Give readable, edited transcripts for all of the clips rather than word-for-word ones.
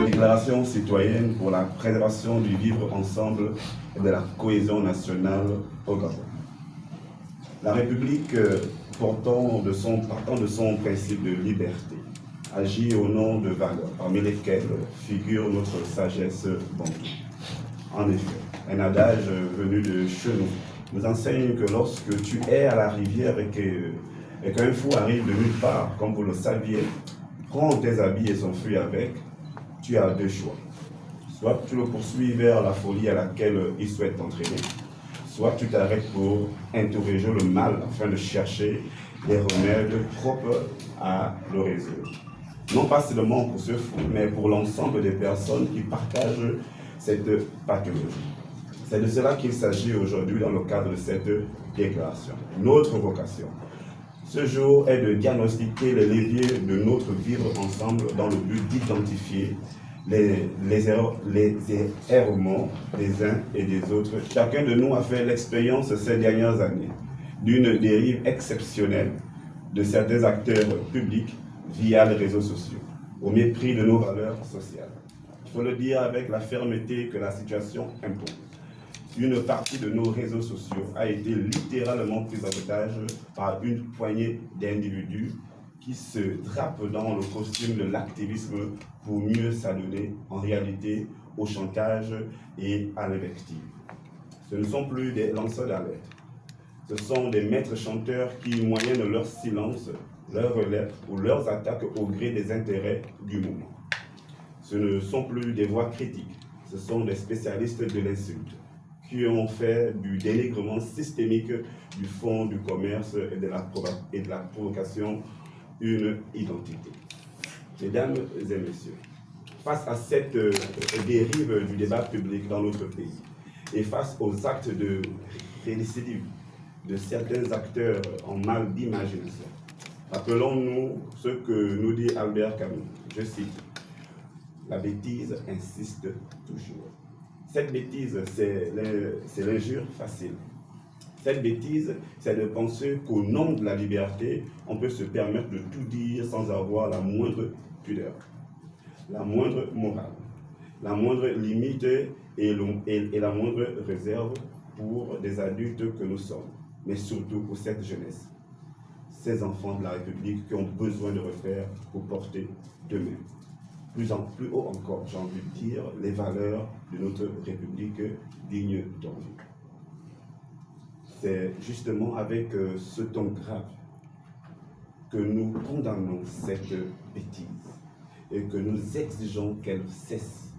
Déclaration citoyenne pour la préservation du vivre ensemble et de la cohésion nationale au Gabon. La République, partant de son principe de liberté, agit au nom de valeurs, parmi lesquelles figure notre sagesse bantou. En effet, un adage venu de chez nous enseigne que lorsque tu es à la rivière et qu'un fou arrive de nulle part, comme vous le saviez, prends tes habits et s'enfuis avec, tu as deux choix. Soit tu le poursuis vers la folie à laquelle il souhaite t'entraîner, soit tu t'arrêtes pour interroger le mal afin de chercher des remèdes propres à le résoudre. Non pas seulement pour ce fou, mais pour l'ensemble des personnes qui partagent cette pathologie. C'est de cela qu'il s'agit aujourd'hui dans le cadre de cette déclaration. Notre vocation, ce jour, est de diagnostiquer les leviers de notre vivre ensemble dans le but d'identifier les errements des uns et des autres. Chacun de nous a fait l'expérience ces dernières années d'une dérive exceptionnelle de certains acteurs publics via les réseaux sociaux, au mépris de nos valeurs sociales. Il faut le dire avec la fermeté que la situation impose. Une partie de nos réseaux sociaux a été littéralement prise en otage par une poignée d'individus qui se drapent dans le costume de l'activisme pour mieux s'adonner en réalité au chantage et à l'invective. Ce ne sont plus des lanceurs d'alerte, ce sont des maîtres chanteurs qui moyennent leur silence, leur relais ou leurs attaques au gré des intérêts du moment. Ce ne sont plus des voix critiques, ce sont des spécialistes de l'insulte qui ont fait du dénigrement systémique du fond du commerce et de la provocation une identité. Mesdames et messieurs, face à cette dérive du débat public dans notre pays et face aux actes de récidive de certains acteurs en mal d'imagination, rappelons-nous ce que nous dit Albert Camus, je cite, « La bêtise insiste toujours ». Cette bêtise, c'est l'injure facile. Cette bêtise, c'est de penser qu'au nom de la liberté, on peut se permettre de tout dire sans avoir la moindre pudeur, la moindre morale, la moindre limite et la moindre réserve pour des adultes que nous sommes, mais surtout pour cette jeunesse, ces enfants de la République qui ont besoin de repères pour porter demain. Plus haut encore, j'ai envie de dire, les valeurs de notre République digne d'envie. C'est justement avec ce ton grave que nous condamnons cette bêtise et que nous exigeons qu'elle cesse.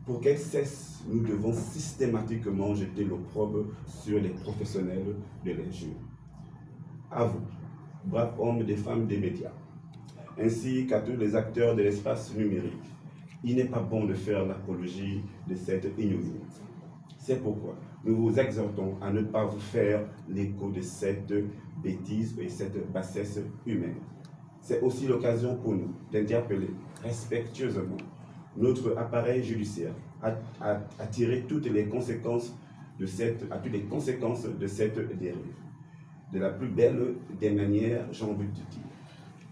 Pour qu'elle cesse, nous devons systématiquement jeter l'opprobre sur les professionnels de l'injure. À vous, braves hommes et femmes des médias, ainsi qu'à tous les acteurs de l'espace numérique, il n'est pas bon de faire l'apologie de cette ignominie. C'est pourquoi nous vous exhortons à ne pas vous faire l'écho de cette bêtise et cette bassesse humaine. C'est aussi l'occasion pour nous d'interpeller respectueusement notre appareil judiciaire à tirer toutes les conséquences de cette dérive. De la plus belle des manières, j'ai envie de dire.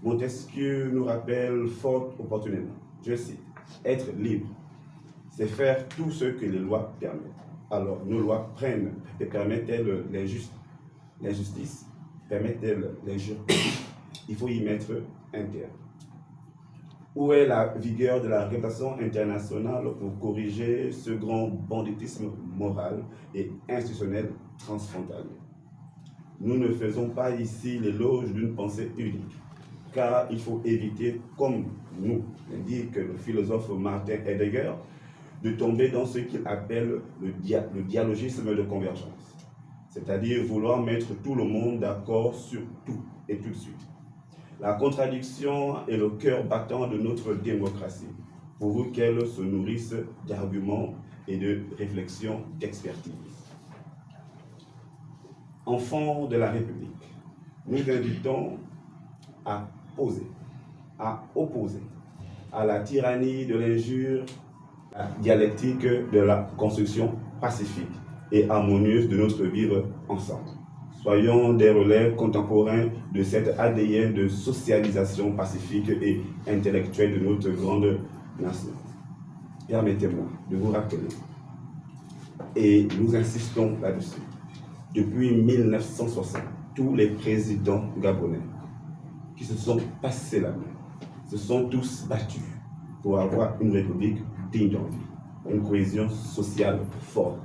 Montesquieu nous rappelle fort opportunément, je cite, « Être libre, c'est faire tout ce que les lois permettent. » Alors, nos lois permettent-elles l'injustice? Permettent-elles l'injure? Il faut y mettre un terme. Où est la vigueur de la réputation internationale pour corriger ce grand banditisme moral et institutionnel transfrontalier? Nous ne faisons pas ici l'éloge d'une pensée unique, car il faut éviter, comme nous l'indique le philosophe Martin Heidegger, de tomber dans ce qu'il appelle le dialogisme de convergence, c'est-à-dire vouloir mettre tout le monde d'accord sur tout et tout de suite. La contradiction est le cœur battant de notre démocratie, pourvu qu'elle se nourrisse d'arguments et de réflexions d'expertise. Enfants de la République, nous invitons à opposer à la tyrannie de l'injure la dialectique de la construction pacifique et harmonieuse de notre vivre ensemble. Soyons des relais contemporains de cet ADN de socialisation pacifique et intellectuelle de notre grande nation. Permettez-moi de vous rappeler, et nous insistons là-dessus, depuis 1960, tous les présidents gabonais qui se sont passés la main se sont tous battus pour avoir une république digne d'envie, une cohésion sociale forte,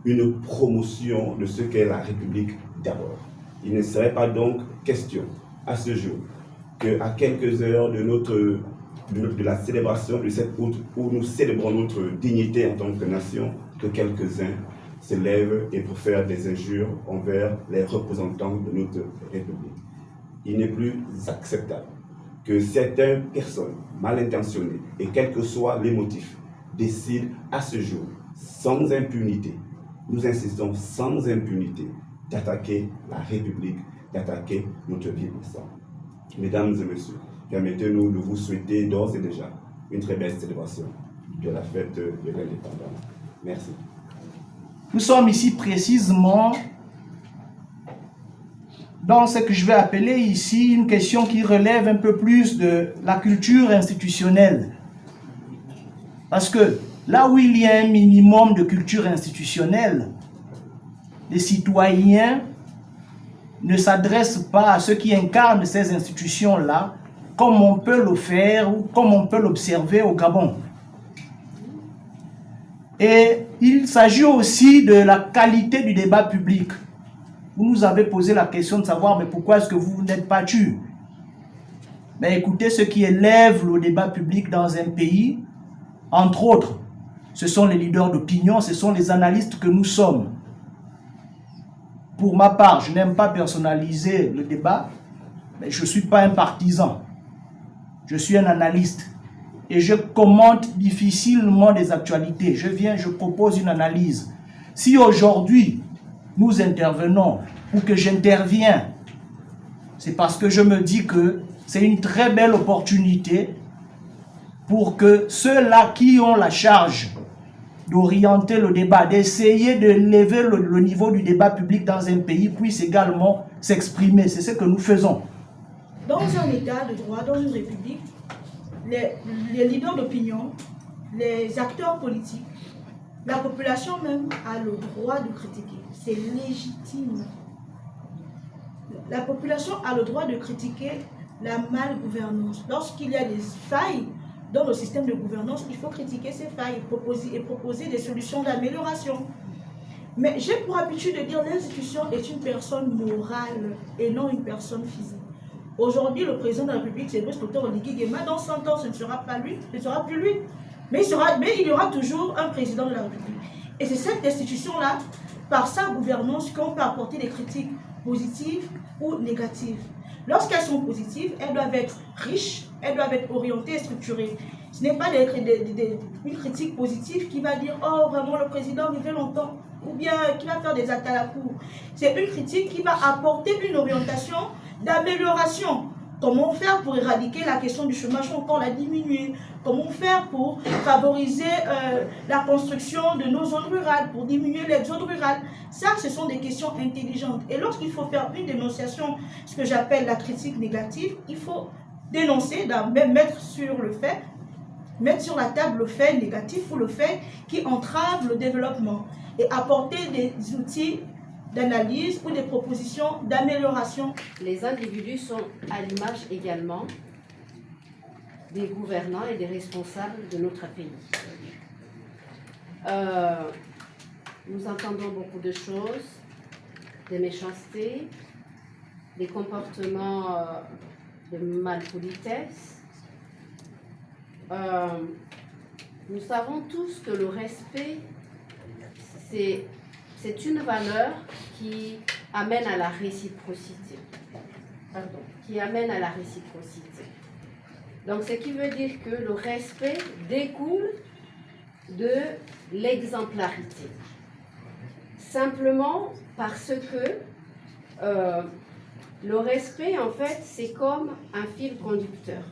une promotion de ce qu'est la République d'abord. Il ne serait pas donc question à ce jour qu'à quelques heures de la célébration du 7 août où nous célébrons notre dignité en tant que nation, que quelques-uns se lèvent et pour faire des injures envers les représentants de notre République. Il n'est plus acceptable que certaines personnes mal intentionnées, et quels que soient les motifs, décident à ce jour, sans impunité, nous insistons sans impunité, d'attaquer la République, d'attaquer notre vie ensemble. Mesdames et messieurs, permettez-nous de vous souhaiter d'ores et déjà une très belle célébration de la fête de l'indépendance. Merci. Nous sommes ici précisément dans ce que je vais appeler ici une question qui relève un peu plus de la culture institutionnelle. Parce que là où il y a un minimum de culture institutionnelle, les citoyens ne s'adressent pas à ceux qui incarnent ces institutions-là comme on peut le faire ou comme on peut l'observer au Gabon. Et il s'agit aussi de la qualité du débat public. Vous nous avez posé la question de savoir mais pourquoi est-ce que vous n'êtes pas tués? Mais écoutez, ce qui élève le débat public dans un pays, entre autres, ce sont les leaders d'opinion, ce sont les analystes que nous sommes. Pour ma part, je n'aime pas personnaliser le débat, mais je ne suis pas un partisan. Je suis un analyste. Et je commente difficilement des actualités. Je propose une analyse. Si aujourd'hui, nous intervenons ou que j'interviens, c'est parce que je me dis que c'est une très belle opportunité pour que ceux-là qui ont la charge d'orienter le débat, d'essayer de lever le niveau du débat public dans un pays puissent également s'exprimer. C'est ce que nous faisons. Dans un état de droit, dans une république, les leaders d'opinion, les acteurs politiques, la population même a le droit de critiquer. C'est légitime. La population a le droit de critiquer la malgouvernance. Lorsqu'il y a des failles dans le système de gouvernance, il faut critiquer ces failles et proposer des solutions d'amélioration. Mais j'ai pour habitude de dire que l'institution est une personne morale et non une personne physique. Aujourd'hui, le président de la République, c'est Brice Dr Oligui Nguema. Dans 100 ans, ce ne sera pas lui, ce ne sera plus lui. Mais il y aura toujours un président de la République. Et c'est cette institution-là, par sa gouvernance, qu'on peut apporter des critiques positives ou négatives. Lorsqu'elles sont positives, elles doivent être riches, elles doivent être orientées et structurées. Ce n'est pas une critique positive qui va dire « Oh, vraiment, le président vivait longtemps » ou bien qui va faire des actes à la cour. C'est une critique qui va apporter une orientation d'amélioration. Comment faire pour éradiquer la question du chômage, encore la diminuer? Comment faire pour favoriser la construction de nos zones rurales, pour diminuer l'exode rural? Ça, ce sont des questions intelligentes. Et lorsqu'il faut faire une dénonciation, ce que j'appelle la critique négative, il faut dénoncer, même mettre sur la table le fait négatif ou le fait qui entrave le développement et apporter des outils d'analyse ou des propositions d'amélioration. Les individus sont à l'image également des gouvernants et des responsables de notre pays. Nous entendons beaucoup de choses, des méchancetés, des comportements de malpolitesse. Nous savons tous que le respect, c'est une valeur qui amène à la réciprocité. Donc, ce qui veut dire que le respect découle de l'exemplarité. Simplement parce que le respect, en fait, c'est comme un fil conducteur.